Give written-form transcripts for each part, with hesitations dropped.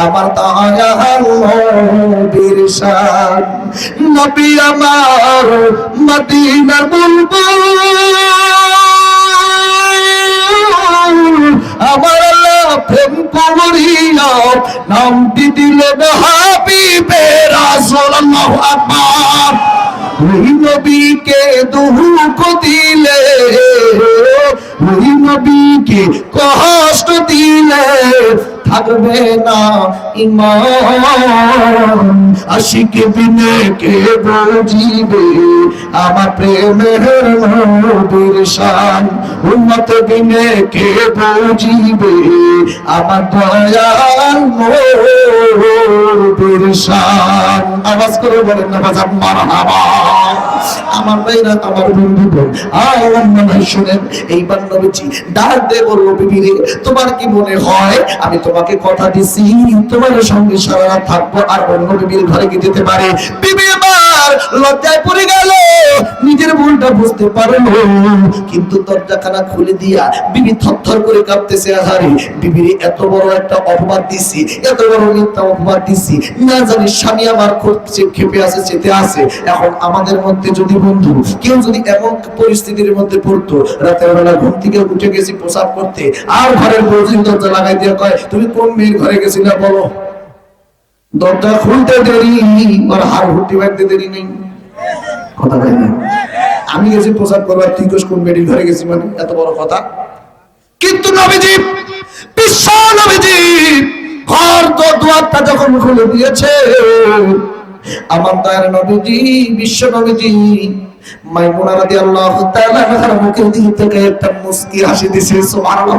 আমার দয়াল নবীর শান। নবী আমার মদিনার বুলবুল, আমার আল্লাহ প্রেম করিয়া নামটি দিলেন হাবিবে রাসূল। আল্লাহু আকবার। ওই নবীকে দুঃখ দিলে, ওই নবীকে কষ্ট দিলে থাকবে না ঈমান। আশিক বিনে কে বুঝিবে আমার প্রেমের নবীর শান। উম্মত বিনে কে বুঝিবে আমার দয়াল নবীর শান। আওয়াজ করে বলেন না বাজান মারহাবা। আমার ভাইরা, আমার বন্ধুগণ, আমার মনে শুনেন, এইবার নবীজি ডাক দিয়ে বলল, বিবি রে, তোমার কি মনে হয় আমি তোমাকে কথা দিছি তোমার সঙ্গে সারা রাত থাকবো আর অন্য বিবির ঘরে কি যেতে পারে? বিবি এবার লজ্জায় পড়ে গেল, নিজের ভুলটা বুঝতে পারলো, কিন্তু দরজাখানা খুলে দিয়া বিবি থরথর করে কাঁপতেছে। আহারে, বিবির এত বড় একটা অপবাদ দিছি, এত বড় মিথ্যা অপবাদ দিছি, না জানি স্বামী আমার খেপে আছে, চেতে আছে। এখন আমাদের মধ্যে যদি বন্ধু কেউ যদি এমন পরিস্থিতির মধ্যে পড়তো, রাতের বেলা ঘুম থেকে উঠে গেছি প্রসাব করতে, আর ঘরের বউজির দরজা লাগাই দিয়ে কয়, তুমি কোন মেয়ের ঘরে গেছিলা বলো? দরজা খুলতে দেরি, আর হার হুটি বাঁধতে দেরি নেই। কথা বলে না, আমি গেছি প্রসাব করবার, তুই কোন মেয়ের ঘরে গেছি, মানে এত বড় কথা? কিন্তু নবীজি, বিশ্ব নবীজি ঘর তো দুয়ারটা যখন খুলে দিয়েছে, আমার দয়ার নবীজি, বিশ্ব নবীজি মাইমুনা রাদিয়াল্লাহু তাআলা আনহার মুখের দিক থেকে একটা মুস্কি হাসি দিছে। সুবহানাল্লাহ।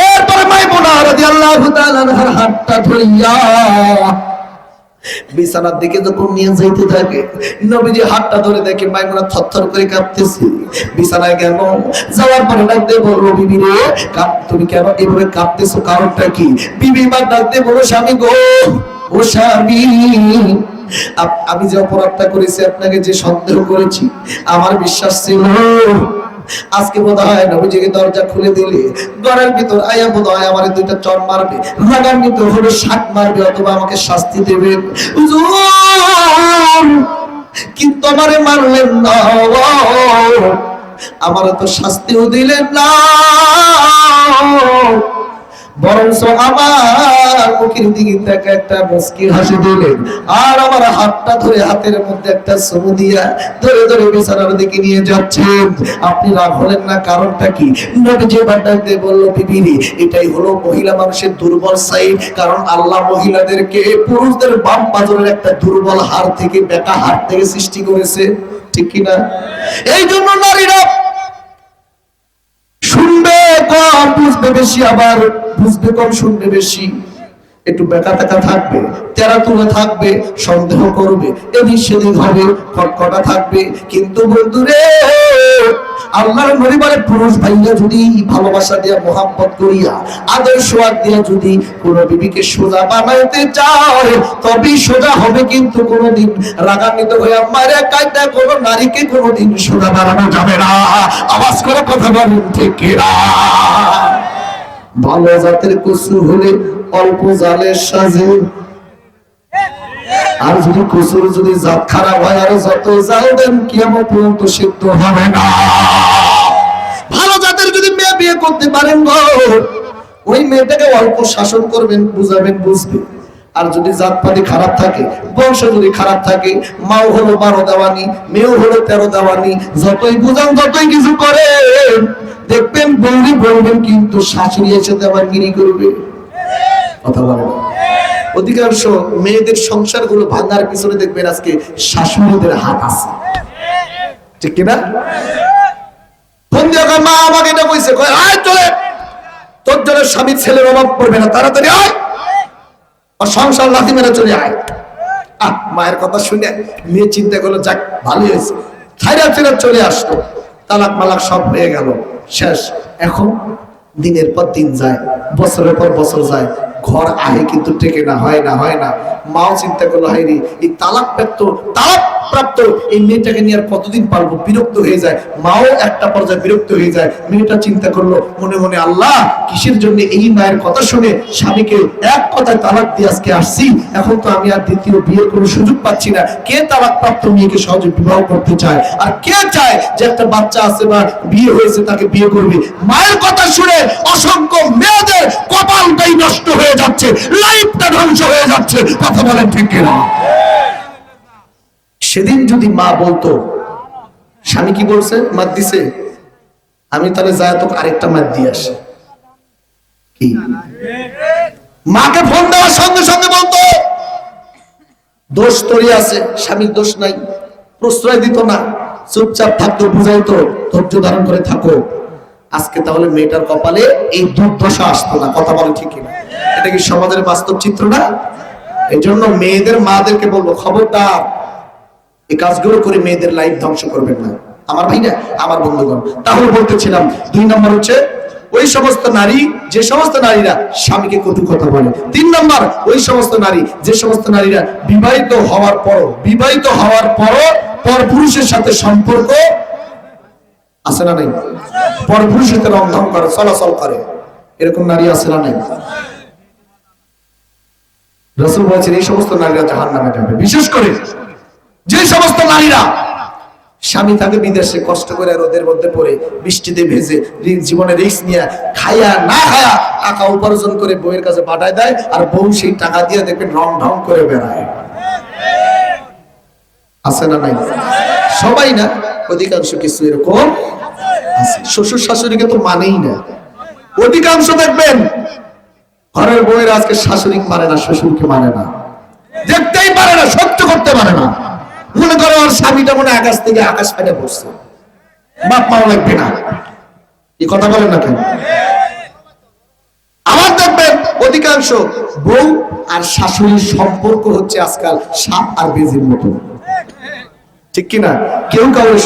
এরপর মাইমুনা রাদিয়াল্লাহু তাআলা আনহার হাতটা ধরিয়া বিছানার দিকে যখন নিয়ে যাইতে থাকে, নবীজি হাতটা ধরে দেখে মাইমুনা থরথর করে কাঁপতেছে। বিছানায় গেল, যাওয়ার পরে ডাকতে বলল, বিবি রে, তুমি কেন এভাবে কাঁপতেছো, কারণটা কি? বিবি মা ডাকতে বলল, স্বামী গো, ও স্বামী, আমি যে অপরাধটা করেছি, আপনাকে যে সন্দেহ করেছি, আমার বিশ্বাস ছিল আজকে বোধহয় নবীজিকে দরজা খুলে দিলে ঘরের ভিতর আয়া বোধহয় আমার দুইটা চড় মারবে, রাগান্বিত হলে শাক মারবে, অথবা আমাকে শাস্তি দেবে। কিন্তু আমারে মারলেন না, আমার তো শাস্তিও দিলেন না, বরঞ্চ আমার মুখের দিকে তাকে একটা মুস্কি হাসি দিলেন, আর আমার হাতটা ধরে হাতের মধ্যে একটা চুমু দিয়া ধরে ধরে বিছানার দিকে নিয়ে যাচ্ছেন। আপনি রাগ হলেন না, কারণটা কি? নবীজি বাড়াতে বলল, বিবি, এটাই হলো মহিলা মানুষের দুর্বল সাইড। কারণ আল্লাহ মহিলাদেরকে পুরুষদের বাম পাজরের একটা দুর্বল হাড় থেকে, বেকা হাড় থেকে সৃষ্টি করেছে, ঠিক কিনা? এই জন্য নারীরা শুনবে কম, বুঝবে বেশি, আবার বুঝবে কম, শুনবে বেশি। একটু বেকা টাকা থাকবে, তেরা তুলে থাকবে, সন্দেহ করবে, এদিক সেদিক হবে, খটখটা থাকবে। কিন্তু বন্ধুরে, আল্লাহর নবী বলে, পুরুষ ভাইরা যদি ভালোবাসা দিয়া, মোহাম্মত করিয়া, আদর সোয়াদ দিয়া যদি কোন বিবিকে সোজা বানাইতে চায়, তবেই সোজা হবে। কিন্তু কোনদিন রাগান্বিত হয়ে মারে কায়দা কোন নারীকে কোনদিন সোজা বানানো যাবে না। আওয়াজ করে কথা বলেন, ঠিক কিনা? ভালো জাতের কচু হলে অল্প জালের সাজে, আর যদি কচুর যদি জাত খারাপ হয়, আর যত জাল দেন কিয়ামত পর্যন্ত সিদ্ধ হবে না। ভালো জাতের যদি মেয়ে বিয়ে করতে পারেন গো, ওই মেয়েটাকে অল্প শাসন করবেন, বুঝাবেন, বুঝবে। আর যদি জাতপাতি খারাপ থাকে, বংশ যদি খারাপ থাকে, মাও হলো 12 দেওয়ানি, মেয়েও হলো 13 দেওয়ানি, যতই বুঝান, যতই কিছু করেন, দেখবেন বৌদি বলবেন, কিন্তু শাশুড়ি এসে দেওয়ানগিরি করবে। কথা বলে না? অধিকাংশ মেয়েদের সংসার গুলো ভাঙার পিছনে দেখবেন আজকে শাশুড়িদের হাত আছে, ঠিক কিনা? মা আমাকে এটা কইছে, আয় চলে, তোর জন্য স্বামীর ছেলের অভাব পড়বে না, তাড়াতাড়ি আয়, আর সংসার লাথি মেরে চলে আয়। মায়ের কথা শুনে মেয়ে চিন্তা করলো, যাক ভালোই হয়েছে, ছাইরা ছেড়ে চলে আসতো, তালাক মালাক সব হয়ে গেল, শেষ। এখন দিনের পর দিন যায়, বছরের পর বছর যায়, ঘর আহে কিন্তু টেকে না, হয় না, হয় না। মাও চিন্তা করলো, হাই রে, এই তালাক প্রাপ্ত এই মেয়েটাকে নিয়ে আর কতদিন পারবো, বিরক্ত হয়ে যায়। মাও একটা পর্যায়ে বিরক্ত হয়ে যায়। মেয়েটা চিন্তা করলো মনে মনে, আল্লাহ কিসের জন্য এই মায়ের কথা শুনে স্বামীকে এক কথায় তালাক দিয়ে আজকে আসছি, এখন তো আমি আর দ্বিতীয় বিয়ের কোনো সুযোগ পাচ্ছি না। কে তালাক প্রাপ্ত মেয়েকে সহজে বিবাহ করতে চায়, আর কে চায় যে একটা বাচ্চা আছে বা বিয়ে হয়েছে তাকে বিয়ে করবে? মায়ের কথা শুনে অসংখ্য মেয়েদের কপালটাই নষ্ট হয়ে যাচ্ছে, লাইফটা ধ্বংস হয়ে যাচ্ছে। কথা বলেন ঠিক কিনা? সেদিন যদি মা বলতো, স্বামী কি বলছে, মাত দিছে, আমি তাহলে যায় তোকে আরেকটা মাত দিয়ে আসে, কি? মাকে ফোন দেওয়ার সঙ্গে সঙ্গে বলতো দোষ তোরই আছে, স্বামীর দোষ নাই। প্রশ্রয় দিত না, চুপচাপ থাকতো, বুঝাইতো ধৈর্য ধারণ করে থাকো। আজকে তাহলে মেয়েটার কপালে এই দুর্দশা আসতো না। কথা বলে ঠিক কিনা? এটা কি সমাজের বাস্তব চিত্র না? এই জন্য মেয়েদের মাদেরকে বলবো, খবরদার এই কাজগুলো করে মেয়েদের লাইফ ধ্বংস করবেন না, আমার ভাই না, আমার বন্ধুগণ। তাহলে বলতেছিলাম 2 নম্বর হচ্ছে ওই সমস্ত নারী, যে সমস্ত নারীরা স্বামীকে কটু কথা বলে। 3 নম্বর ওই সমস্ত নারী, যে সমস্ত নারীরা বিবাহিত হওয়ার পরও পরপুরুষের সাথে সম্পর্ক আছে না নাই? পরপুরুষের সাথে রংধং করে, চলাচল করে, এরকম নারী আছে না নাই? রাসূল বলেছেন এই সমস্ত নারীরা জাহান্নামে যাবে। বিশেষ করে যে সমস্ত নারীরা স্বামী থাকে বিদেশে, কষ্ট করে রোদের মধ্যে পড়ে বৃষ্টিতে ভেজে জীবনে রিস্ক নিয়ে খায়া না খায়া টাকা উপার্জন করে বউয়ের কাছে পাঠায় দেয়, আর বউ সেই টাকা দিয়ে দেখবেন রং ঢং করে বেড়ায়। আছে না নাই? সবাই না, অধিকাংশ কিছু এরকম আছে। শ্বশুর শাশুড়িকে তো মানেই না। অধিকাংশ দেখবেন ঘরের বউয়ের আজকে শাশুড়ি মানে না, শ্বশুরকে মানে না, দেখতেই পারে না, সহ্য করতে পারে না। মনে করো ওর স্বামীটা মনে আকাশ থেকে আকাশ ফেটে পড়ছে, বাপ মাও লাগবে না। এই কথা বলেন না কেন? আবার দেখবেন অধিকাংশ বউ আর শাশুড়ির সম্পর্ক হচ্ছে আজকাল সাপ আর বেজির মতো, ঠিক কিনা? কেউ কাউকে